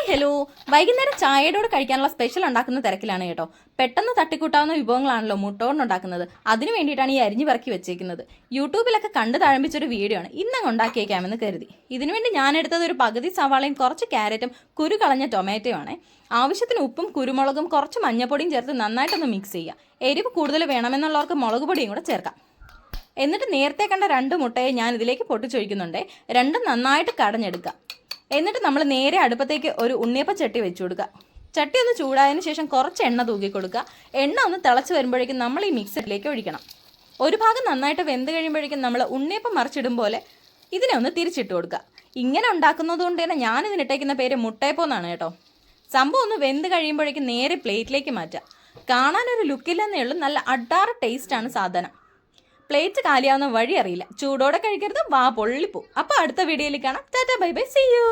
Hi hello. വൈകുന്നേരം ചായയോട് കഴിക്കാനുള്ള special ഉണ്ടാക്കുന്ന തിരക്കിലാണ് കേട്ടോ. പെട്ടെന്ന് തട്ടിക്കൂട്ടാവുന്ന വിഭവങ്ങളാണല്ലോ മുട്ട കൊണ്ട് ഉണ്ടാക്കുന്നത്. അതിന് വേണ്ടിയിട്ടാണ് ഈ അരിഞ്ഞു പറക്കി വെച്ചേക്കുന്നത്. യൂട്യൂബിലൊക്കെ കണ്ടു താഴമ്പിച്ചൊരു വീഡിയോ ആണ്. ഇന്നങ്ങ് ഉണ്ടാക്കിയേക്കാമെന്ന് കരുതി. ഇതിനുവേണ്ടി ഞാൻ എടുത്തത് ഒരു പകുതി സവാളയും കുറച്ച് ക്യാരറ്റും കുരു കളഞ്ഞ ടൊമാറ്റോ ആണ്. ആവശ്യത്തിന് ഉപ്പും കുരുമുളകും കുറച്ച് മഞ്ഞപ്പൊടിയും ചേർത്ത് നന്നായിട്ടൊന്ന് മിക്സ് ചെയ്യുക. എരിവ് കൂടുതൽ വേണമെന്നുള്ളവർക്ക് മുളക് പൊടിയും കൂടെ ചേർക്കാം. എന്നിട്ട് നേരത്തെ കണ്ട 2 മുട്ടയെ ഞാൻ ഇതിലേക്ക് പൊട്ടിച്ചൊഴിക്കുന്നുണ്ട്. രണ്ടും നന്നായിട്ട് കടഞ്ഞെടുക്കുക. എന്നിട്ട് നമ്മൾ നേരെ അടുപ്പത്തേക്ക് ഒരു ഉണ്ണിയപ്പ ചട്ടി വെച്ചു കൊടുക്കുക. ചട്ടി ഒന്ന് ചൂടായതിന് ശേഷം കുറച്ച് എണ്ണ തൂക്കി കൊടുക്കുക. എണ്ണ ഒന്ന് തിളച്ച് വരുമ്പോഴേക്കും നമ്മൾ ഈ മിക്സറിലേക്ക് ഒഴിക്കണം. ഒരു ഭാഗം നന്നായിട്ട് വെന്ത് കഴിയുമ്പോഴേക്കും നമ്മൾ ഉണ്ണിയപ്പം മറിച്ചിടും പോലെ ഇതിനെ ഒന്ന് തിരിച്ചിട്ട് കൊടുക്കുക. ഇങ്ങനെ ഉണ്ടാക്കുന്നത് കൊണ്ട് തന്നെ ഞാനിതിനിട്ടേക്കുന്ന പേര് മുട്ടയപ്പം എന്നാണ് കേട്ടോ. സംഭവം ഒന്ന് വെന്ത് കഴിയുമ്പോഴേക്കും നേരെ പ്ലേറ്റിലേക്ക് മാറ്റുക. കാണാനൊരു ലുക്കില്ലെന്നേ ഉള്ളൂ, നല്ല അഡാറ് ടേസ്റ്റാണ് സാധനം. പ്ലേറ്റ് കാലിയാവുന്ന വഴി അറിയില്ല. ചൂടോടെ കഴിക്കരുത്, വാ പൊള്ളിപ്പോ. അപ്പോൾ അടുത്ത വീഡിയോയിൽ കാണാം. Tata bye bye, see U.